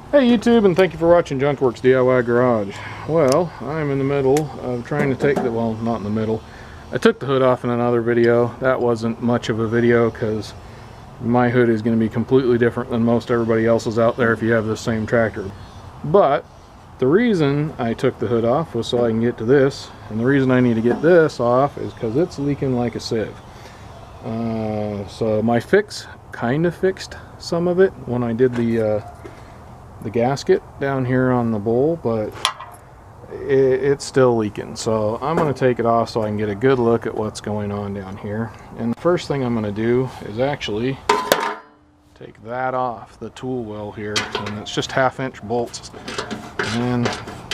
Hey YouTube, and thank you for watching Junkworks DIY Garage. Well, I'm in the middle of trying to take the, well, not in the middle. I took the hood off in another video. That wasn't much of a video because my hood is going to be completely different than most everybody else's out there if you have the same tractor. But the reason I took the hood off was so I can get to this, and the reason I need to get this off is because it's leaking like a sieve. So my fix kind of fixed some of it when I did the gasket down here on the bowl, but it's still leaking, so I'm going to take it off so I can get a good look at what's going on down here. And the first thing I'm going to do is actually take that off the tool well here, and it's just 1/2-inch bolts, and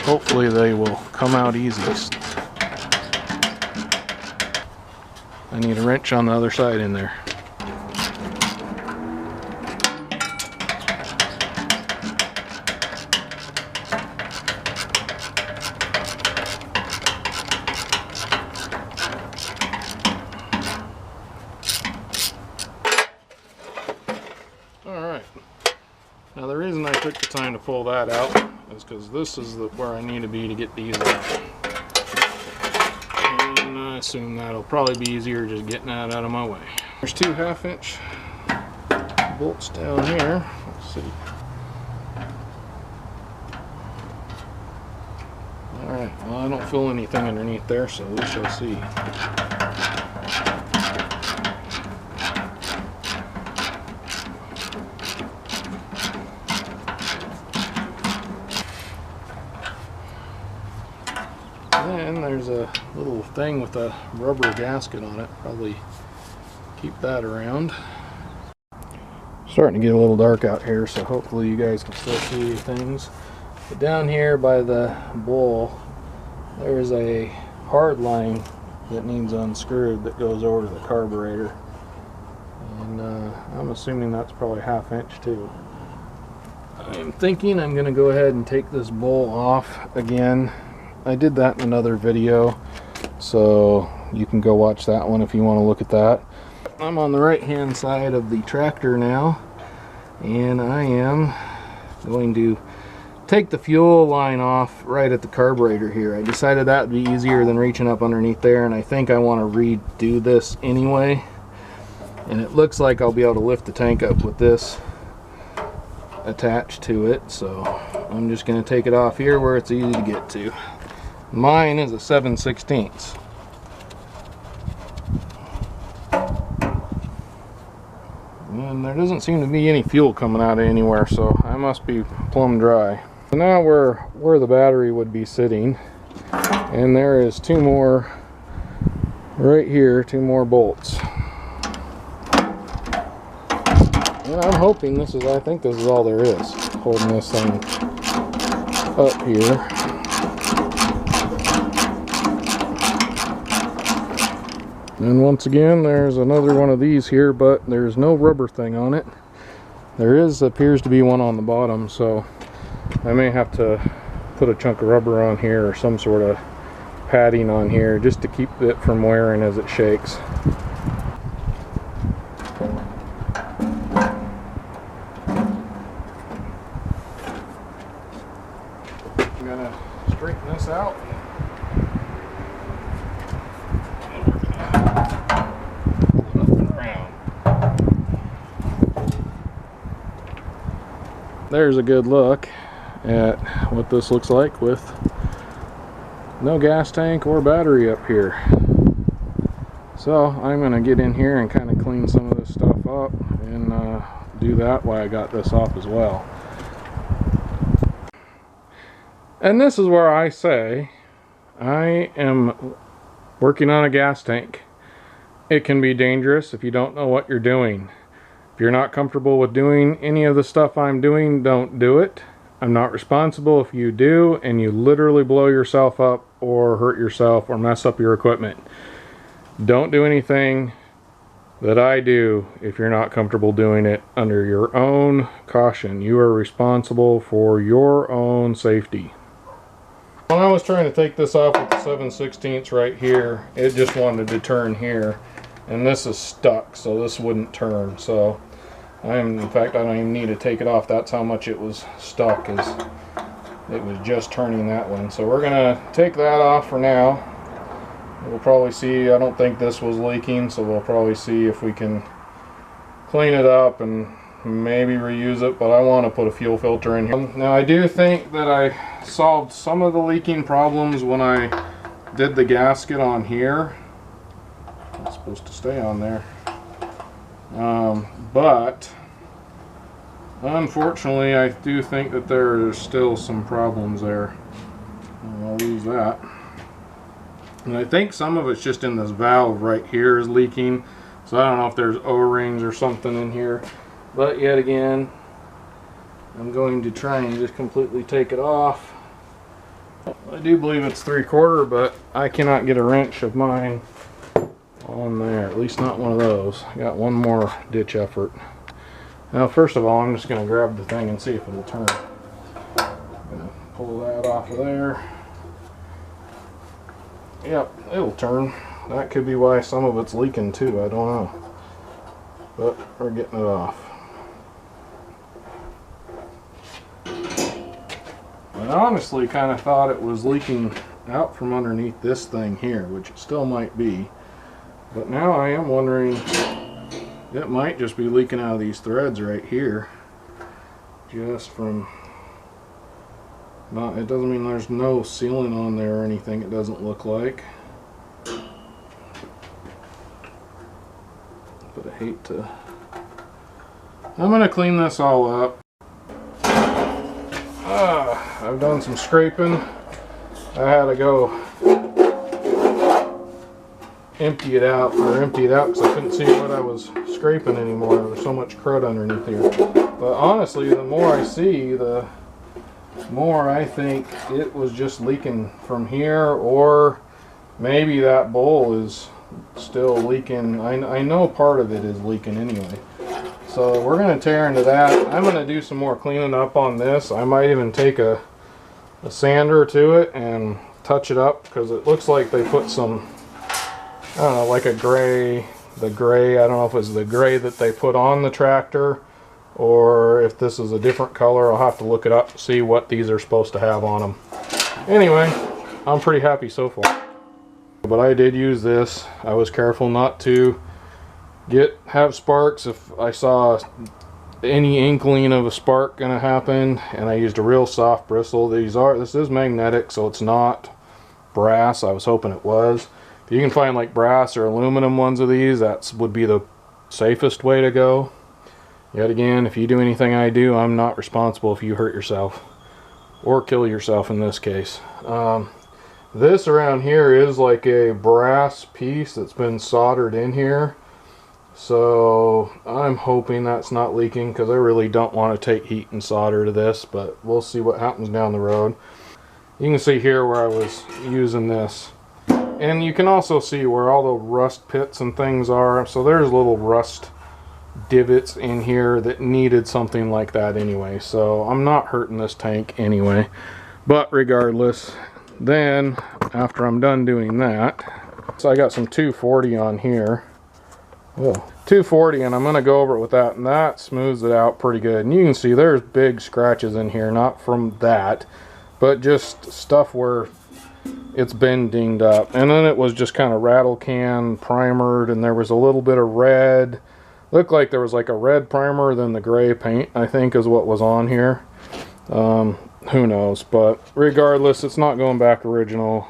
hopefully they will come out easy. I need a wrench on the other side in there. Alright, now the reason I took the time to pull that out is because this is where I need to be to get these out. And I assume that'll probably be easier just getting that out of my way. There's 2 1/2-inch bolts down here. Let's see. Alright, well, I don't feel anything underneath there, so we shall see. And there's a little thing with a rubber gasket on it. Probably keep that around. Starting to get a little dark out here, so hopefully you guys can still see things. But down here by the bowl, there's a hard line that needs unscrewed that goes over to the carburetor. And I'm assuming that's probably 1/2 inch too. I'm thinking I'm going to go ahead and take this bowl off again. I did that in another video, so you can go watch that one if you want to look at that. I'm on the right hand side of the tractor now, and I am going to take the fuel line off right at the carburetor here. I decided that would be easier than reaching up underneath there, and I think I want to redo this anyway. And it looks like I'll be able to lift the tank up with this attached to it, so I'm just going to take it off here where it's easy to get to. Mine is a 7/16. And there doesn't seem to be any fuel coming out of anywhere, so I must be plumb dry. So now we're where the battery would be sitting, and there is 2 more right here, 2 more bolts. And I'm hoping this is, I think this is all there is holding this thing up here. And once again, there's another one of these here, but there's no rubber thing on it. There appears to be one on the bottom, so I may have to put a chunk of rubber on here or some sort of padding on here just to keep it from wearing as it shakes. I'm gonna straighten this out. There's a good look at what this looks like with no gas tank or battery up here. So I'm going to get in here and kind of clean some of this stuff up and do that while I got this off as well. And this is where I say I am working on a gas tank. It can be dangerous if you don't know what you're doing. If you're not comfortable with doing any of the stuff I'm doing, don't do it. I'm not responsible if you do and you literally blow yourself up or hurt yourself or mess up your equipment. Don't do anything that I do if you're not comfortable doing it under your own caution. You are responsible for your own safety. When I was trying to take this off with the 7/16 right here, it just wanted to turn here. And this is stuck, so this wouldn't turn. So In fact, I don't even need to take it off. That's how much it was stuck, is it was just turning that one. So we're gonna take that off for now. We'll probably see, I don't think this was leaking, so we'll probably see if we can clean it up and maybe reuse it, but I want to put a fuel filter in here. Now I do think that I solved some of the leaking problems when I did the gasket on here. It's supposed to stay on there. But unfortunately I do think that there's still some problems there. I'll lose that. And I think some of it's just in this valve right here is leaking. So I don't know if there's O-rings or something in here. But yet again, I'm going to try and just completely take it off. I do believe it's 3/4, but I cannot get a wrench of mine on there, at least not one of those. I got one more ditch effort. Now first of all, I'm just going to grab the thing and see if it'll turn. I'm going to pull that off of there. Yep, it'll turn. That could be why some of it's leaking too, I don't know. But we're getting it off. I honestly kind of thought it was leaking out from underneath this thing here, which it still might be. But now I am wondering, it might just be leaking out of these threads right here. Just from, it doesn't mean there's no sealing on there or anything, it doesn't look like. But I hate to, I'm going to clean this all up. I've done some scraping. I had to go empty it out because I couldn't see what I was scraping anymore. There was so much crud underneath here. But honestly, the more I see, the more I think it was just leaking from here, or maybe that bowl is still leaking. I know part of it is leaking anyway. So we're going to tear into that. I'm going to do some more cleaning up on this. I might even take a sander to it and touch it up, because it looks like they put some, I don't know, like a gray, I don't know if it was the gray that they put on the tractor or if this is a different color. I'll have to look it up, see what these are supposed to have on them. Anyway, I'm pretty happy so far. But I did use this. I was careful not to have sparks if I saw any inkling of a spark gonna happen, and I used a real soft bristle. This is magnetic, so it's not brass. I was hoping it was. If you can find like brass or aluminum ones of these, that would be the safest way to go. Yet again, if you do anything I do, I'm not responsible if you hurt yourself or kill yourself in this case. This around here is like a brass piece that's been soldered in here. So I'm hoping that's not leaking, because I really don't want to take heat and solder to this, but we'll see what happens down the road. You can see here where I was using this, and you can also see where all the rust pits and things are. So there's little rust divots in here that needed something like that anyway. So I'm not hurting this tank anyway. But regardless, then after I'm done doing that, so I got some 240 on here. Oh, 240, and I'm going to go over it with that, and that smooths it out pretty good. And you can see there's big scratches in here, not from that, but just stuff where it's been dinged up. And then it was just kind of rattle can primered, and there was a little bit of red. Looked like there was like a red primer, then the gray paint, I think, is what was on here. Who knows, but regardless, it's not going back original.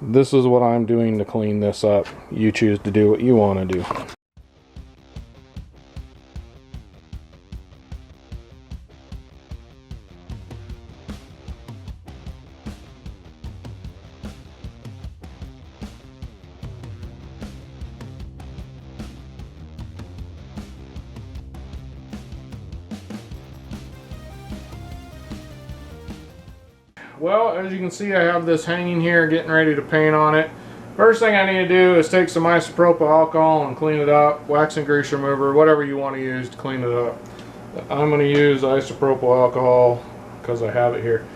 This is what I'm doing to clean this up. You choose to do what you want to do. Well, as you can see, I have this hanging here, getting ready to paint on it. First thing I need to do is take some isopropyl alcohol and clean it up. Wax and grease remover, whatever you want to use to clean it up. I'm going to use isopropyl alcohol because I have it here.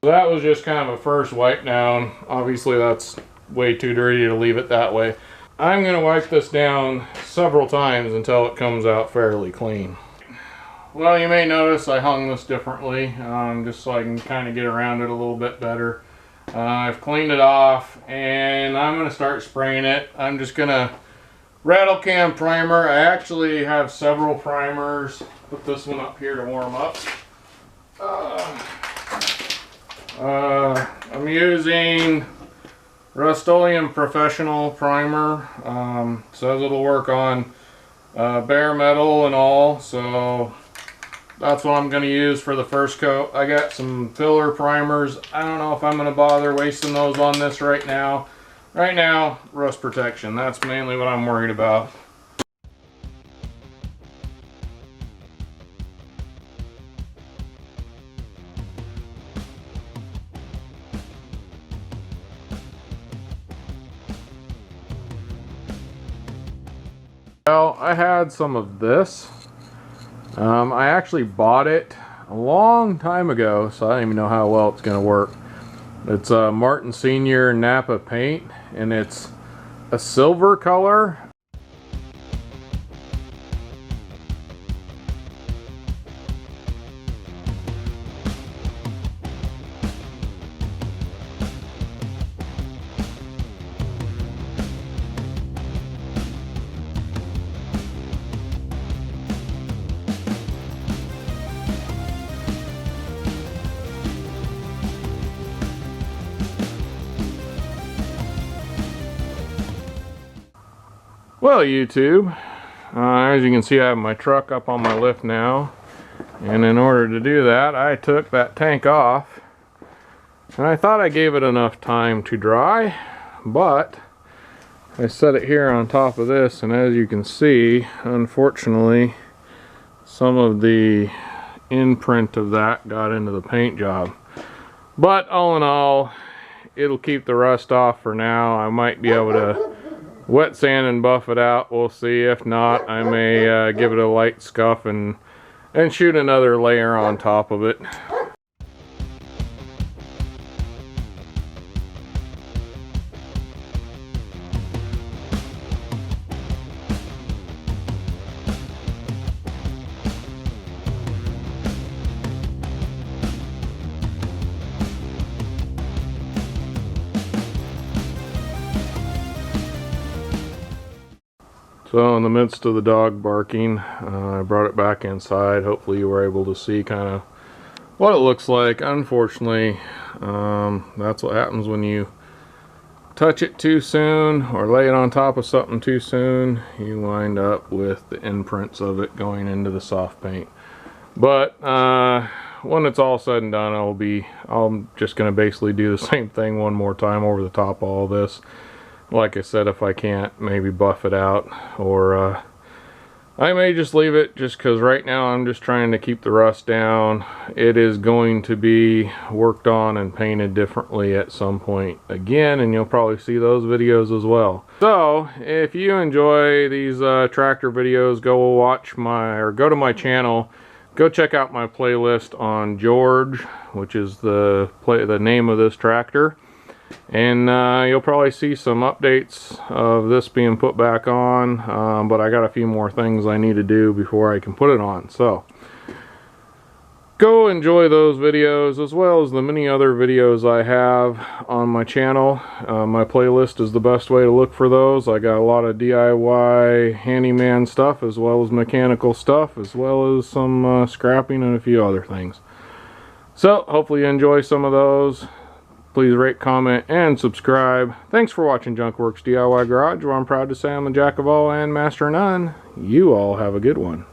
that was just kind of a first wipe down. Obviously that's way too dirty to leave it that way. I'm going to wipe this down several times until it comes out fairly clean. Well, you may notice I hung this differently, just so I can kind of get around it a little bit better. I've cleaned it off and I'm going to start spraying it. I'm just going to rattle can primer. I actually have several primers. Put this one up here to warm up. I'm using Rust-Oleum Professional Primer. Says it'll work on bare metal and all, so that's what I'm going to use for the first coat. I got some filler primers. I don't know if I'm going to bother wasting those on this right now. Right now, rust protection. That's mainly what I'm worried about. Well, I had some of this. I actually bought it a long time ago, so I don't even know how well it's going to work. It's a Martin Senior Napa paint, and it's a silver color. Well, YouTube, as you can see, I have my truck up on my lift now, and in order to do that, I took that tank off, and I thought I gave it enough time to dry, but I set it here on top of this, and as you can see, unfortunately, some of the imprint of that got into the paint job. But all in all, it'll keep the rust off for now. I might be able to wet sand and buff it out. We'll see. If not, I may give it a light scuff and shoot another layer on top of it. So in the midst of the dog barking, I brought it back inside. Hopefully you were able to see kind of what it looks like. Unfortunately, that's what happens when you touch it too soon or lay it on top of something too soon. You wind up with the imprints of it going into the soft paint. But when it's all said and done, I'm just going to basically do the same thing one more time over the top of all this. Like I said, if I can't, maybe buff it out, or I may just leave it, just because right now I'm just trying to keep the rust down. It is going to be worked on and painted differently at some point again, and you'll probably see those videos as well. So if you enjoy these tractor videos, go to my channel. Go check out my playlist on George, which is the name of this tractor. And you'll probably see some updates of this being put back on, but I got a few more things I need to do before I can put it on. So go enjoy those videos, as well as the many other videos I have on my channel. My playlist is the best way to look for those. I got a lot of DIY handyman stuff, as well as mechanical stuff, as well as some scrapping and a few other things. So hopefully you enjoy some of those. Please rate, comment, and subscribe. Thanks for watching Junkworks DIY Garage, where I'm proud to say I'm a jack of all and master of none. You all have a good one.